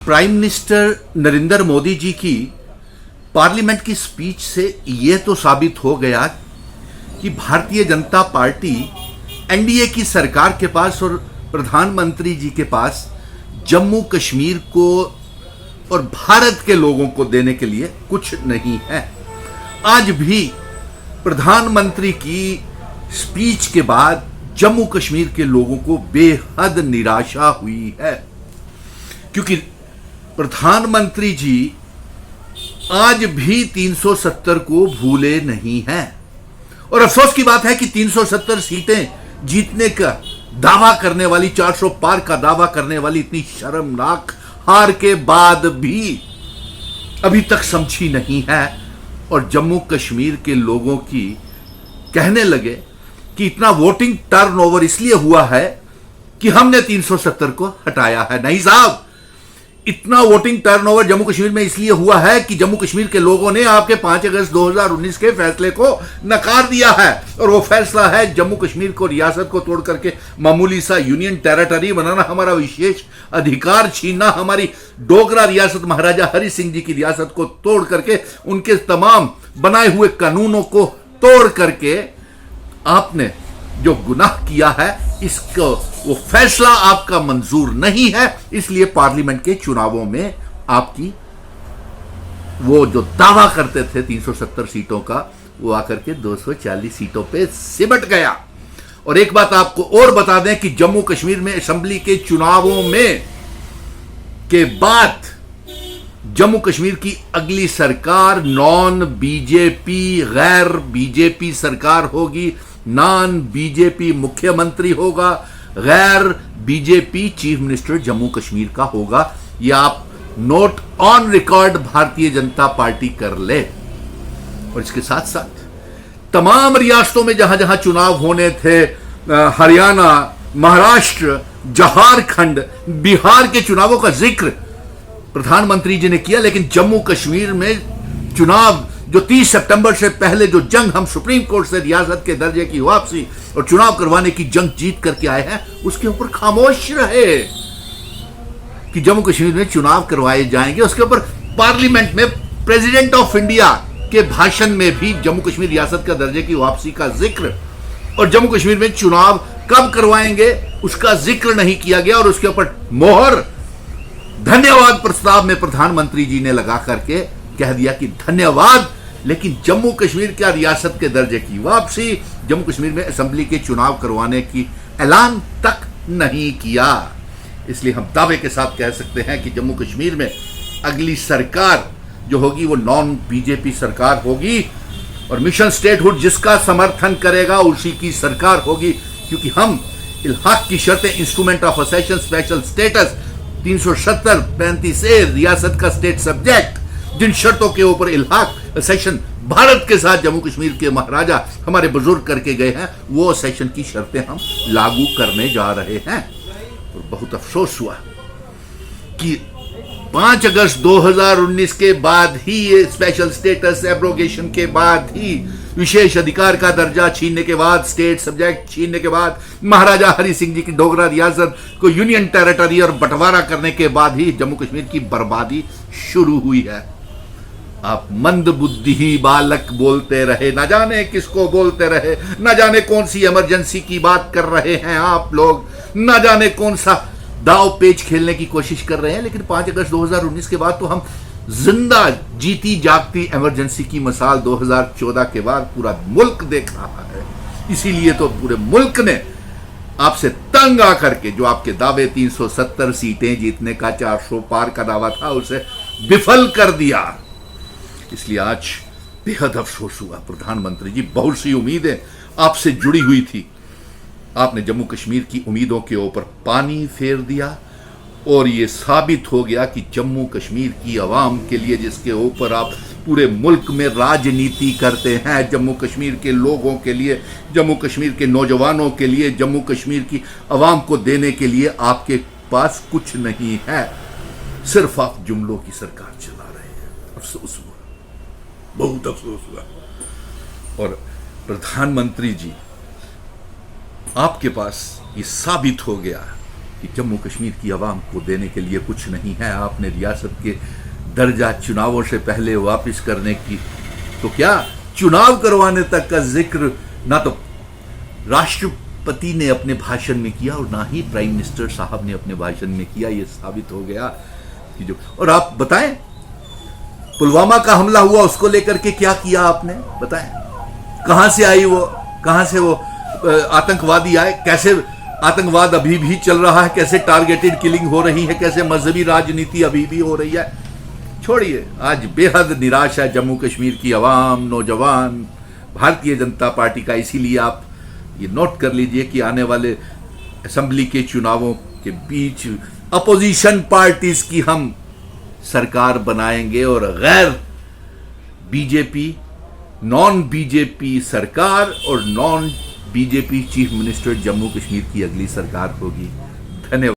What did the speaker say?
Prime minister Narendra Modi ji की parliament की speech से यह तो साबित हो गया कि भारतीय जनता पार्टी एनडीए की सरकार के पास और प्रधानमंत्री जी के पास जम्मू कश्मीर को और भारत के लोगों को देने के लिए कुछ नहीं है। आज भी प्रधानमंत्री की स्पीच के बाद जम्मू कश्मीर के लोगों को बेहद निराशा हुई है, क्योंकि प्रधानमंत्री जी आज भी 370 को भूले नहीं हैं। और अफसोस की बात है कि 370 सीटें जीतने का दावा करने वाली, 400 पार का दावा करने वाली इतनी शर्मनाक हार के बाद भी अभी तक समझी नहीं है। और जम्मू कश्मीर के लोगों की कहने लगे कि इतना वोटिंग टर्नओवर इसलिए हुआ है कि हमने 370 को हटाया है। नहीं साहब, इतना वोटिंग टर्नओवर जम्मू कश्मीर में इसलिए हुआ है कि जम्मू कश्मीर के लोगों ने आपके 5 अगस्त 2019 के फैसले को नकार दिया है। और वो फैसला है जम्मू कश्मीर को रियासत को तोड़ करके मामूली सा यूनियन टेरिटरी बनाना, हमारा विशेष अधिकार छीनना, हमारी डोगरा रियासत महाराजा हरि सिंह जी की रियासत को तोड़ करके, उनके तमाम बनाए हुए कानूनों को तोड़ करके आपने जो गुनाह किया है, इसको वो फैसला आपका मंजूर नहीं है। इसलिए पार्लियामेंट के चुनावों में आपकी वो जो दावा करते थे 370 सीटों का, वो आकर के 240 सीटों पे सिमट गया। और एक बात आपको और बता दें कि जम्मू कश्मीर में असेंबली के चुनावों में के बाद जम्मू कश्मीर की अगली सरकार नॉन बीजेपी, गैर बीजेपी सरकार होगी। नॉन बीजेपी मुख्यमंत्री होगा, गैर BJP chief minister Jammu Kashmir का होगा। यह आप note on record Bharatiya Janata party कर ले। और इसके साथ साथ तमाम रियासतों में जहां जहां चुनाव होने थे, हरियाणा, महाराष्ट्र, झारखंड, बिहार के चुनावों का जिक्र प्रधानमंत्री जी ने किया, लेकिन जम्मू कश्मीर में चुनाव जो 30 सितंबर से पहले जो जंग हम सुप्रीम कोर्ट से रियासत के दर्जे की वापसी और चुनाव करवाने की जंग जीत करके आए हैं, उसके ऊपर खामोश रहे कि जम्मू कश्मीर में चुनाव करवाए जाएंगे। उसके ऊपर पार्लियामेंट में प्रेसिडेंट ऑफ इंडिया के भाषण में भी जम्मू कश्मीर रियासत का दर्जे की वापसी का जिक्र और जम्मू कश्मीर में चुनाव कब करवाएंगे उसका जिक्र नहीं किया गया। और उसके ऊपर मोहर धन्यवाद प्रस्ताव में प्रधानमंत्री जी ने लगा करके कह दिया कि धन्यवाद, लेकिन जम्मू कश्मीर क्या रियासत के दर्जे की वापसी, जम्मू कश्मीर में असेंबली के चुनाव करवाने की ऐलान तक नहीं किया। इसलिए हम दावे के साथ कह सकते हैं कि जम्मू कश्मीर में अगली सरकार जो होगी वो नॉन बीजेपी सरकार होगी और मिशन स्टेटहुड जिसका समर्थन करेगा उसी की सरकार होगी, क्योंकि हम इल्हाक की शर्तें, इंस्ट्रूमेंट ऑफ असेशन स्पेशल स्टेटस 370 35 ए रियासत का स्टेट सब्जेक्ट, जिन शर्तों के ऊपर इल्हाक सेशन भारत के साथ जम्मू कश्मीर के महाराजा हमारे बुजुर्ग करके गए हैं, वो सेशन की शर्तें हम लागू करने जा रहे हैं। और बहुत अफसोस हुआ कि 5 अगस्त 2019 के बाद ही, ये स्पेशल स्टेटस एब्रोगेशन के बाद ही, विशेष अधिकार का दर्जा छीनने के बाद, स्टेट सब्जेक्ट छीनने के बाद, महाराजा हरि सिंह जी की डोगरा रियासत को यूनियन टेरिटरी और बंटवारा करने के बाद ही जम्मू कश्मीर की बर्बादी शुरू हुई है। आप मंद बुद्धि ही बालक बोलते रहे, न जाने किसको बोलते रहे, न जाने कौन सी इमरजेंसी की बात कर रहे हैं आप लोग, न जाने कौन सा दाव पेच खेलने की कोशिश कर रहे हैं। लेकिन 5 अगस्त 2019 के बाद तो हम जिंदा जीती जागती इमरजेंसी की मिसाल 2014 के बाद पूरा मुल्क देख रहा है। इसीलिए तो पूरे मुल्क ने आपसे तंग आकर के जो आपके दावे 370 सीटें जीतने का, 400 पार का दावा था, उसे विफल कर दिया। इसलिए आज बेहद अफसोस हुआ। प्रधानमंत्री जी, बहुत सी उम्मीदें आपसे जुड़ी हुई थी, आपने जम्मू कश्मीर की उम्मीदों के ऊपर पानी फेर दिया और यह साबित हो गया कि जम्मू कश्मीर की आवाम के लिए, जिसके ऊपर आप पूरे मुल्क में राजनीति करते हैं, जम्मू कश्मीर के लोगों के लिए, जम्मू कश्मीर के नौजवानों के लिए, जम्मू कश्मीर की आवाम को देने के लिए आपके पास कुछ नहीं है। सिर्फ आप जुमलों की सरकार चला रहे हैं। अफसोस हुआ, बहुत अफसोस हुआ। और प्रधानमंत्री जी, आपके पास ये साबित हो गया कि जम्मू कश्मीर की आवाम को देने के लिए कुछ नहीं है, आपने रियासत के दर्जा चुनावों से पहले वापस करने की, तो क्या चुनाव करवाने तक का जिक्र ना तो राष्ट्रपति ने अपने भाषण में किया और ना ही प्राइम मिनिस्टर साहब ने अपने भाषण में किया। ये साबित हो गया कि जो, और आप बताएं पुलवामा का हमला हुआ उसको लेकर के क्या किया आपने, बताएं कहां से आई वो, कहां से वो आतंकवादी आए, कैसे आतंकवाद अभी भी चल रहा है, कैसे टारगेटेड किलिंग हो रही है, कैसे मजहबी राजनीति अभी भी हो रही है। छोड़िए, आज बेहद निराश है जम्मू कश्मीर की आवाम, नौजवान, भारतीय जनता पार्टी का। इसीलिए आप ये नोट कर लीजिए कि आने वाले असेंबली के चुनावों के बीच अपोजिशन पार्टीज की हम सरकार बनाएंगे और गैर बीजेपी, नॉन बीजेपी सरकार और non BJP chief minister Jammu Kashmir की अगली सरकार होगी। धन्यवाद।